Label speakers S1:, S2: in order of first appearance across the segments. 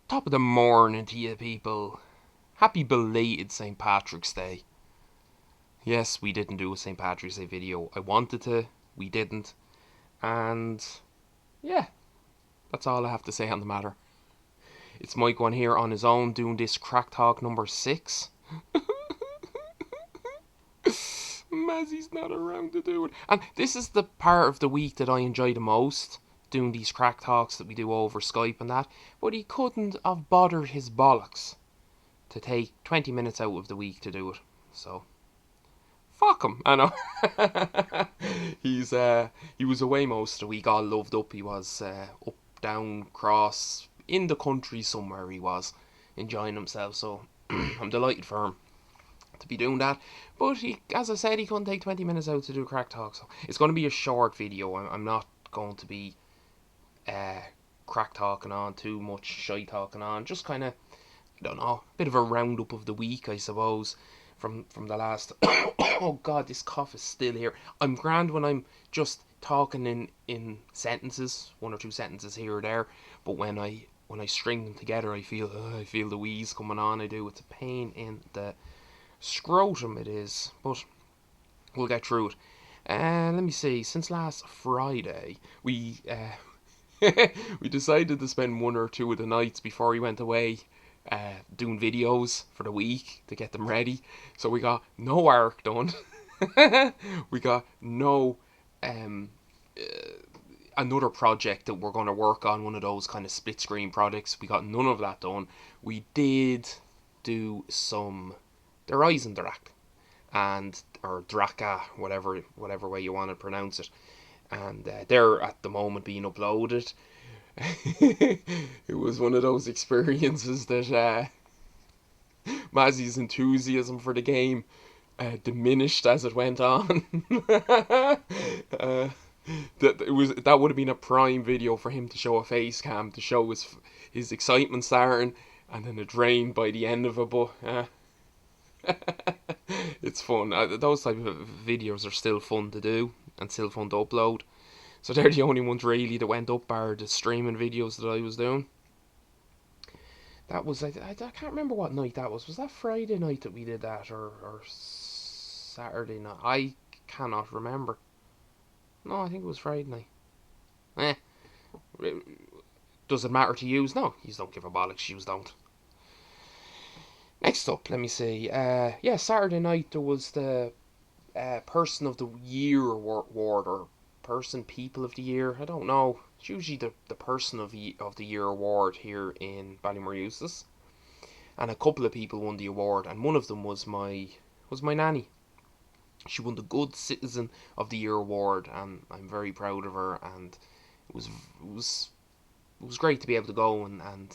S1: Top of the morning to you people. Happy belated St. Patrick's Day. Yes, we didn't do a St. Patrick's Day video. I wanted to, we didn't. And yeah, that's all I have to say on the matter. It's Mikwon here on his own doing this Craic Talk number 6. Mazzy's not around to do it. And this is the part of the week that I enjoy the most, doing these Craic Talks that we do over Skype and that. But he couldn't have bothered his bollocks to take 20 minutes out of the week to do it. So, fuck him. I know. He was away most of the week, all loved up. He was up, down, cross, in the country somewhere he was, enjoying himself. So, I'm delighted for him to be doing that. But he, as I said, he couldn't take 20 minutes out to do Craic Talk. So, it's going to be a short video. I'm not going to be Craic talking on too much, shy talking on. Just kind of, I don't know, a bit of a roundup of the week, I suppose, from the last. Oh God, this cough is still here. I'm grand when I'm just talking in sentences, one or two sentences here or there. But when I string them together, I feel the wheeze coming on. I do. It's a pain in the scrotum. It is, but we'll get through it. Let me see. Since last Friday, we we decided to spend one or two of the nights before we went away doing videos for the week to get them ready. So we got no arc done. We got no another project that we're going to work on, one of those kind of split screen projects. We got none of that done. We did do some the Reisendrach and or Draka, whatever way you want to pronounce it. And they're at the moment being uploaded. It was one of those experiences that Mazzy's enthusiasm for the game diminished as it went on. That would have been a prime video for him to show a face cam to show his excitement starting, and then it drained by the end of it. But it's fun. Those type of videos are still fun to do and still fun to upload. So they're the only ones really that went up, bar the streaming videos that I was doing. That was, I can't remember what night that was. Was that Friday night that we did that, or Saturday night? I cannot remember. No, I think it was Friday night. Does it matter to yous? No, yous don't give a bollocks, yous don't. Next up, let me see. Saturday night there was the Person of the Year award, or People of the Year. I don't know. It's usually the Person of the Year award here in Ballymore Eustace. And a couple of people won the award, and one of them was my nanny. She won the Good Citizen of the Year award, and I'm very proud of her. And it was great to be able to go and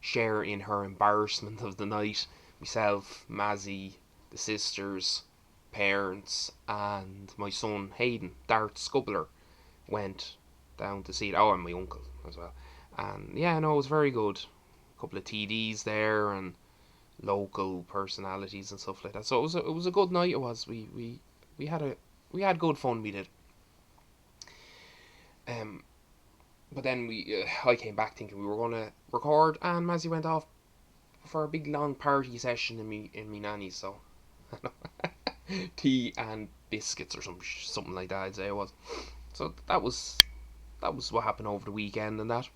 S1: share in her embarrassment of the night. Myself, Mazzy, the sisters, parents, and my son Hayden, Dart Scubbler, went down to see it. Oh, and my uncle as well. And yeah, no, it was very good. A couple of TDs there and local personalities and stuff like that. So it was a good night. It was. We had good fun. We did. But then I came back thinking we were gonna record, and Mazzy went off for a big long party session in me nanny's. So tea and biscuits or something like that, I'd say it was. So that was what happened over the weekend and that.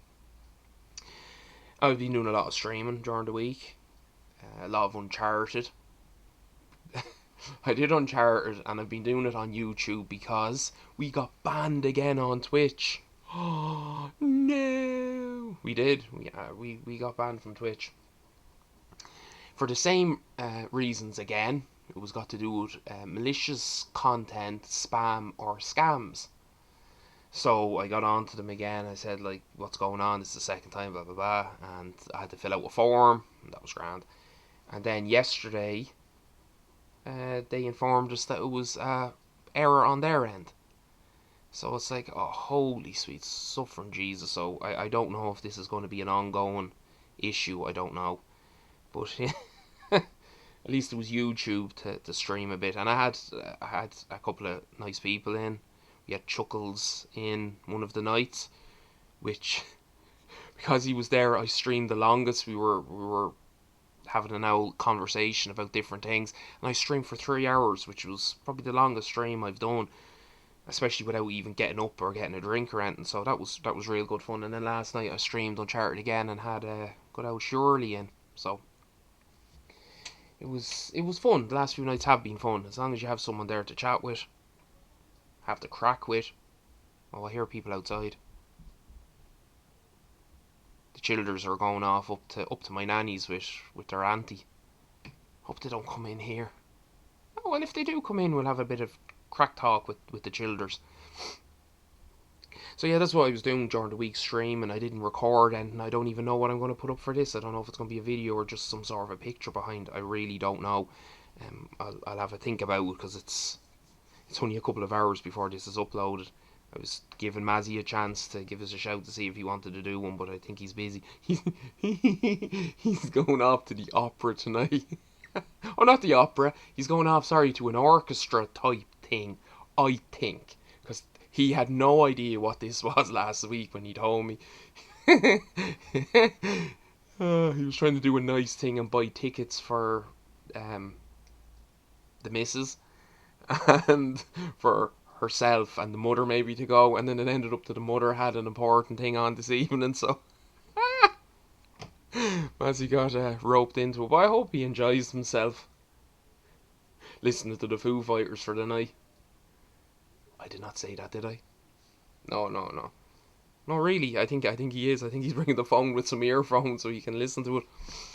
S1: I've been doing a lot of streaming during the week. A lot of Uncharted. I did Uncharted, and I've been doing it on YouTube because we got banned again on Twitch. Oh no! We did. We got banned from Twitch for the same reasons again. It was got to do with malicious content, spam, or scams. So I got on to them again. I said, like, what's going on? This is the second time, blah blah blah. And I had to fill out a form, and that was grand. And then yesterday, they informed us that it was error on their end. So it's like, oh, holy sweet suffering Jesus. So I don't know if this is going to be an ongoing issue. I don't know. But at least it was YouTube to stream a bit. And I had a couple of nice people in. We had Chuckles in one of the nights, which because he was there, I streamed the longest. We were having an old conversation about different things, and I streamed for 3 hours, which was probably the longest stream I've done, especially without even getting up or getting a drink or anything. So that was real good fun. And then last night I streamed Uncharted again and had good old Shirley in. So it was fun. The last few nights have been fun as long as you have someone there to chat with, have to crack with. Oh, I hear people outside. The childers are going off up to my nanny's with their auntie. Hope they don't come in here. Oh, well, if they do come in, we'll have a bit of crack talk with the childers. So yeah, that's what I was doing during the week's stream, and I didn't record, and I don't even know what I'm going to put up for this. I don't know if it's going to be a video or just some sort of a picture behind. I really don't know. I'll have a think about it because it's only a couple of hours before this is uploaded. I was giving Mazzy a chance to give us a shout to see if he wanted to do one, but I think he's busy. He's going off to the opera tonight. Oh, not the opera. He's going off, sorry, to an orchestra type thing, I think. Because he had no idea what this was last week when he told me. He was trying to do a nice thing and buy tickets for the missus and for herself and the mother maybe to go, and then it ended up that the mother had an important thing on this evening, so as he got roped into it. But I hope he enjoys himself listening to the Foo Fighters for the night. I did not say that, did I? No, no, no. No, really, I think he is. I think he's bringing the phone with some earphones so he can listen to it.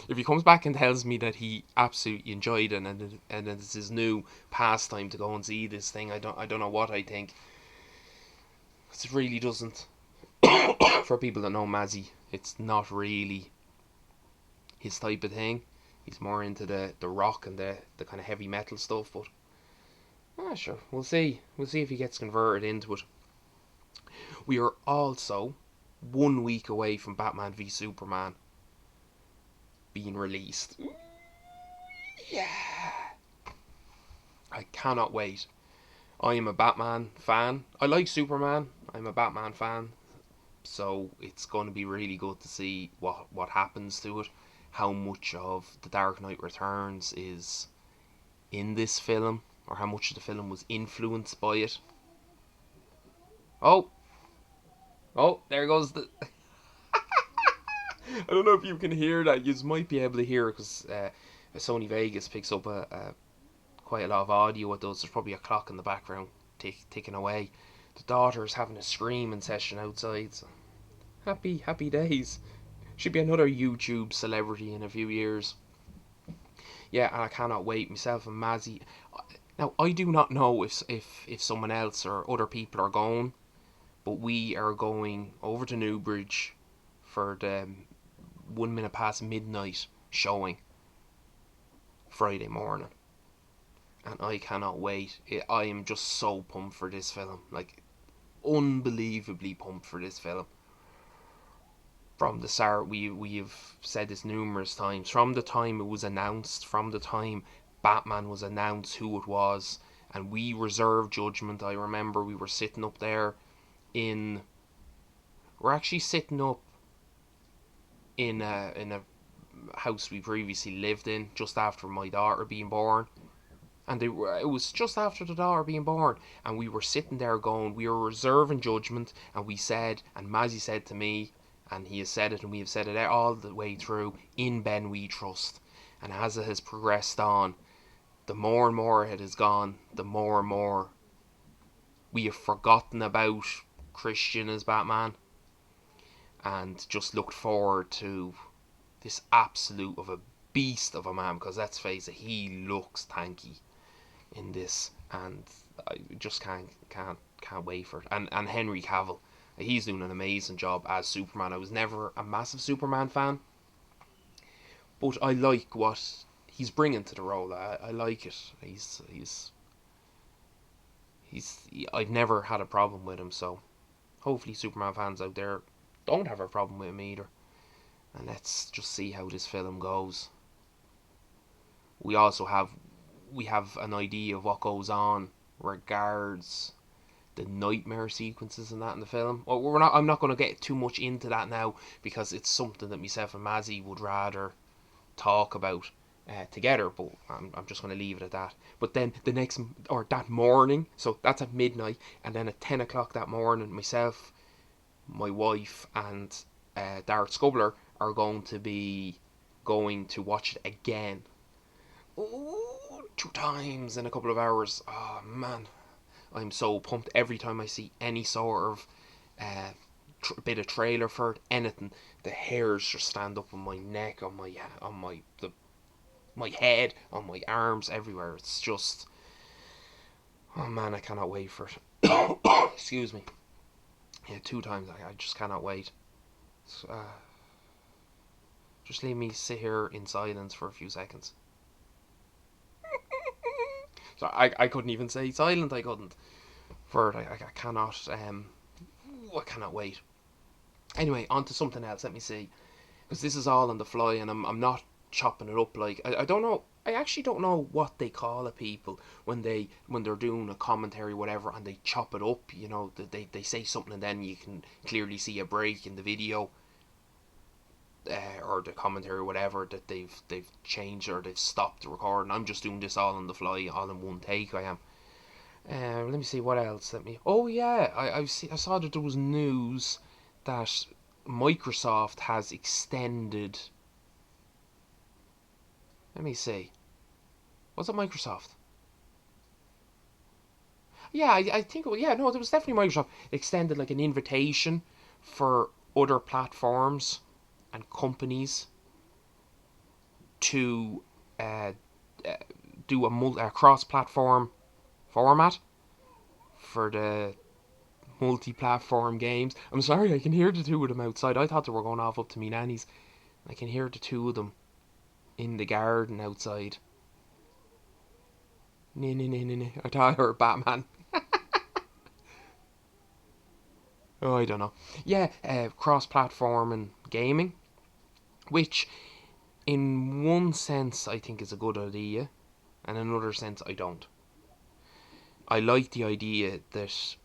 S1: If he comes back and tells me that he absolutely enjoyed it and it's his new pastime to go and see this thing, I don't know what I think. It really doesn't. For people that know Mazzy, it's not really his type of thing. He's more into the rock and the kind of heavy metal stuff. But sure, we'll see. We'll see if he gets converted into it. We are also 1 week away from Batman v Superman being released. Yeah. I cannot wait. I am a Batman fan. I like Superman. I'm a Batman fan. So it's going to be really good to see what happens to it. How much of The Dark Knight Returns is in this film, or how much of the film was influenced by it. Oh, there goes the. I don't know if you can hear that. You might be able to hear it because Sony Vegas picks up quite a lot of audio. It does. There's probably a clock in the background ticking away. The daughter's having a screaming session outside. So happy days. Should be another YouTube celebrity in a few years. Yeah, and I cannot wait. Myself and Mazzy. Now I do not know if someone else or other people are going, but we are going over to Newbridge for the 1 minute past midnight showing Friday morning, and I cannot wait. I am just so pumped for this film, like unbelievably pumped for this film. From the start, we have said this numerous times. From the time it was announced, from the time Batman was announced who it was, and we reserved judgment. I remember we were sitting up there we're actually sitting up in a house we previously lived in just after my daughter being born, and it was just after the daughter being born, and we were sitting there going, we were reserving judgment, and we said, and Mazzy said to me, and he has said it, and we have said it all the way through, in Ben we trust. And as it has progressed on, the more and more it has gone, the more and more we have forgotten about Christian as Batman and just looked forward to this absolute of a beast of a man, because let's face it, he looks tanky in this, and I just can't wait for it. And Henry Cavill, he's doing an amazing job as Superman. I was never a massive Superman fan, but I like what he's bringing to the role. I like it. I've never had a problem with him, so hopefully Superman fans out there don't have a problem with him either. And let's just see how this film goes. We have an idea of what goes on regards the nightmare sequences and that in the film. Well, we're not. I'm not going to get too much into that now because it's something that myself and Mazzy would rather talk about together. But I'm just going to leave it at that. But then the next or that morning, so that's at midnight, and then at 10 o'clock that morning, myself, my wife, and Dart Scubbler are going to be going to watch it again. Ooh, 2 times in a couple of hours. Oh man, I'm so pumped every time I see any sort of bit of trailer for it, anything. The hairs just stand up on my neck, my head, on my arms, everywhere. It's just, oh man, I cannot wait for it. Excuse me. Yeah, 2 times. I just cannot wait. So, just leave me sit here in silence for a few seconds. So I couldn't even say silent. I couldn't. For it, I cannot. I cannot wait. Anyway, on to something else. Let me see, because this is all on the fly, and I'm not chopping it up like I don't know. I actually don't know what they call it, people, when they're doing a commentary, whatever, and they chop it up. You know, they say something and then you can clearly see a break in the video or the commentary or whatever that they've changed or they've stopped the recording. I'm just doing this all on the fly, all in one take. I am. Let me see what else. Oh yeah, I saw that there was news that Microsoft has extended. Let me see. Was it Microsoft? Yeah, I think. Yeah, no, it was definitely Microsoft extended like an invitation for other platforms and companies to uh, uh, do a cross-platform format for the multi-platform games. I'm sorry, I can hear the two of them outside. I thought they were going off up to me nannies. I can hear the two of them in the garden outside. I thought I heard Batman. Oh, I don't know. Yeah, cross-platform and gaming, which in one sense I think is a good idea, and in another sense I don't. I like the idea that,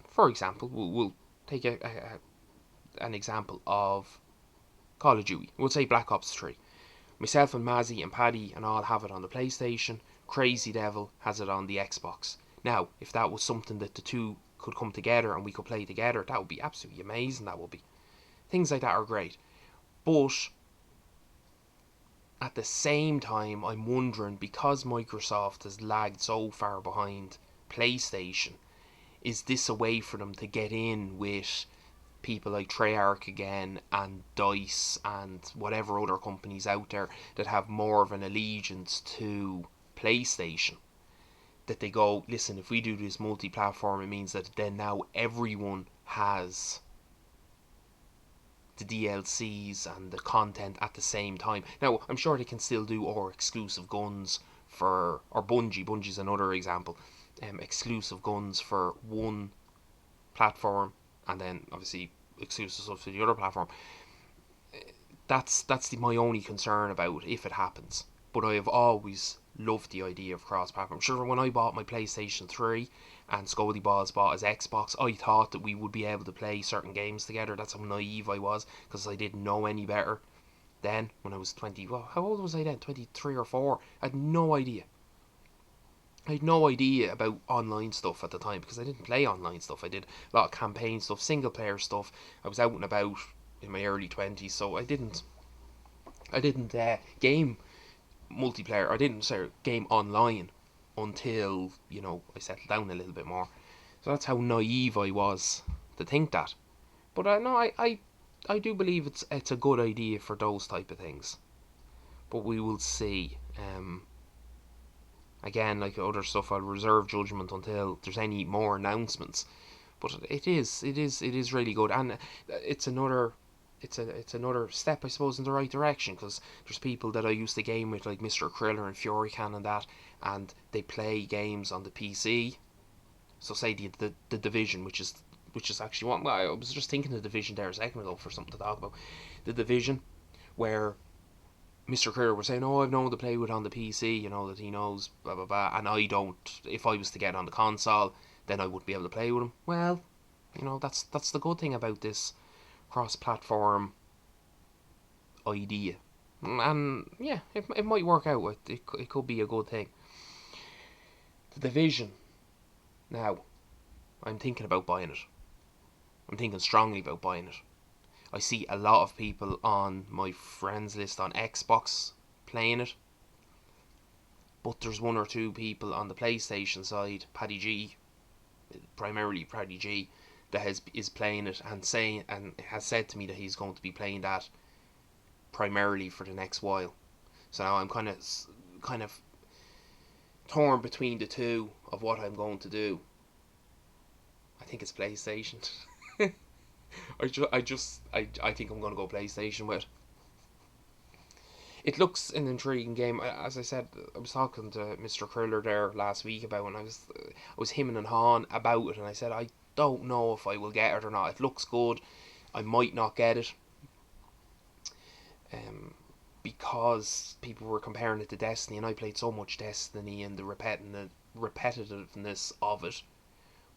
S1: for example, we'll take an example of Call of Duty. We'll say Black Ops 3. Myself and Mazzy and Paddy and all have it on the PlayStation. Crazy Devil has it on the Xbox. Now, if that was something that the two could come together and we could play together, that would be absolutely amazing. That would be. Things like that are great. But at the same time, I'm wondering, because Microsoft has lagged so far behind PlayStation, is this a way for them to get in with people like Treyarch again and DICE and whatever other companies out there that have more of an allegiance to PlayStation? That they go, listen, if we do this multi-platform, it means that then now everyone has the DLCs and the content at the same time. Now, I'm sure they can still do or exclusive guns for, or Bungie's another example, exclusive guns for one platform and then obviously exclusive stuff to the other platform. That's my only concern about if it happens. But I have always loved the idea of cross-platform. Sure, when I bought my PlayStation 3 and Scully Balls bought his Xbox, I thought that we would be able to play certain games together. That's how naive I was, because I didn't know any better then when I was 20. Well, how old was I then? 23 or 4? I had no idea. I had no idea about online stuff at the time because I didn't play online stuff. I did a lot of campaign stuff, single player stuff. I was out and about in my early 20s, so I didn't game multiplayer. I didn't say game online until I settled down a little bit more. So that's how naive I was to think that. But no, I do believe it's a good idea for those type of things. But we will see. Again, like other stuff, I'll reserve judgment until there's any more announcements. But it is really good, and it's another step, I suppose, in the right direction, because there's people that I used to game with, like Mr. Kriller and Furycan and that, and they play games on the PC. So say the Division, which is actually one. Well, I was just thinking the Division there a second ago for something to talk about. The Division, where Mr. Kerr was saying, "Oh, I've known to play with on the PC, that he knows, blah blah blah," and I don't. If I was to get on the console, then I wouldn't be able to play with him. Well, that's the good thing about this cross-platform idea. And yeah, it might work out. It could be a good thing. The Division. Now, I'm thinking about buying it. I'm thinking strongly about buying it. I see a lot of people on my friends list on Xbox playing it. But there's one or two people on the PlayStation side, primarily Paddy G, that is playing it and has said to me that he's going to be playing that primarily for the next while. So now I'm kind of torn between the two of what I'm going to do. I think it's PlayStation. I think I'm going to go PlayStation with it. It looks an intriguing game. As I said, I was talking to Mr. Kriller there last week about it, and I was hemming and hawing about it, and I said, I don't know if I will get it or not. It looks good. I might not get it. Because people were comparing it to Destiny, and I played so much Destiny and the repetitiveness of it.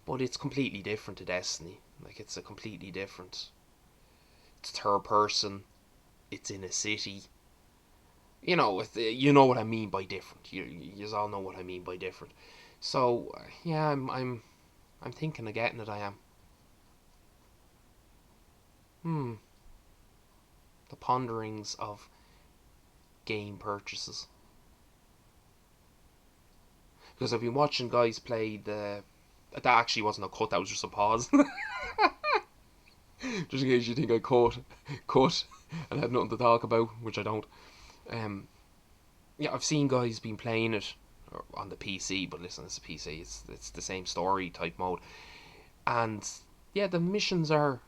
S1: But it's completely different to Destiny. Like, it's a completely different... It's third person. It's in a city. You know what I mean by different. You all know what I mean by different. So yeah, I'm thinking of getting it. I am. The ponderings of game purchases. Because I've been watching guys play the. That actually wasn't a cut. That was just a pause. Just in case you think I cut, and had nothing to talk about, which I don't. Yeah, I've seen guys been playing it on the PC, but listen, it's a PC. It's the same story type mode, and yeah, the missions are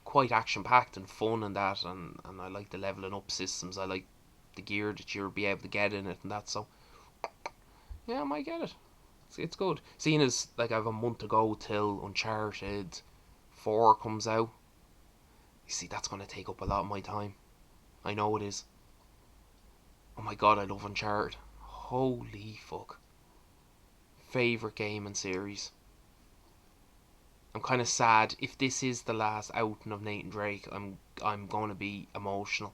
S1: quite action packed and fun and that, and I like the leveling up systems. I like the gear that you'll be able to get in it and that. So yeah, I might get it. It's good. Seeing as like I have a month to go till Uncharted 4 comes out. You see, that's going to take up a lot of my time. I know it is. Oh my god, I love Uncharted. Holy fuck. Favourite game and series. I'm kind of sad. If this is the last outing of Nathan Drake, I'm going to be emotional.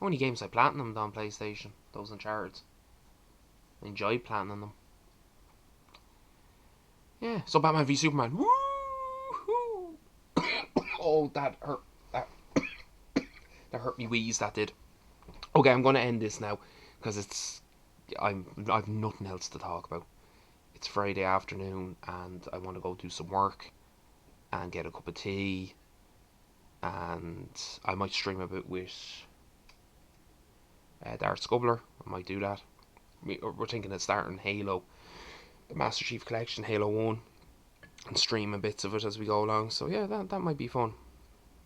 S1: Only games I platinumed on PlayStation, those Uncharted. I enjoyed platinum them. Yeah, so Batman v Superman. Woo-hoo! Oh, that hurt. That hurt me wheeze, that did. Okay, I'm going to end this now, because I've nothing else to talk about. It's Friday afternoon, and I want to go do some work, and get a cup of tea, and I might stream a bit with Dart Scubbler. I might do that. We're thinking of starting Halo, the Master Chief Collection, Halo 1, and streaming bits of it as we go along. So yeah, that might be fun.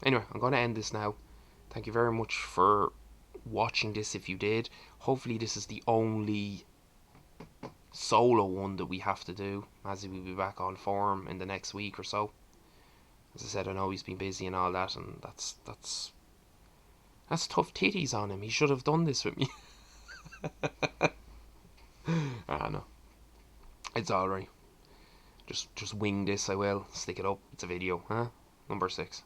S1: Anyway, I'm going to end this now. Thank you very much for watching this if you did. Hopefully this is the only solo one that we have to do. Mazzy will be back on form in the next week or so. As I said, I know he's been busy and all that, and that's tough titties on him. He should have done this with me. I know. It's alright. Just wing this, I will. Stick it up. It's a video, huh? Number 6.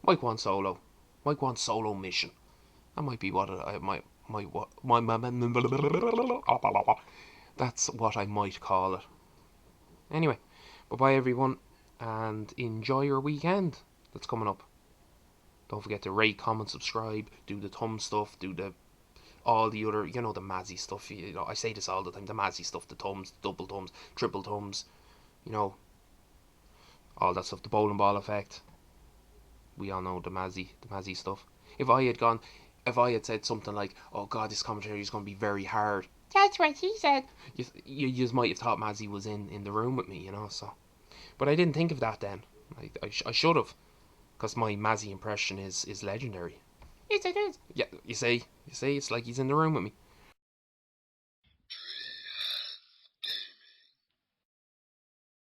S1: Mikwon solo. Mikwon solo mission. That might be what I might that's what I might call it. Anyway, bye everyone, and enjoy your weekend that's coming up. Don't forget to rate, comment, subscribe, do the thumb stuff, do all the other, the Mazzy stuff. I say this all the time, the Mazzy stuff, the thumbs, double thumbs, triple thumbs, all that stuff, the bowling ball effect. We all know the Mazzy stuff. If I had said something like, oh god, this commentary is going to be very hard, that's what he said, you might have thought Mazzy was in the room with me, so. But I didn't think of that then. I should have, because my Mazzy impression is legendary. Yes, it is. Yeah, you see, it's like he's in the room with me.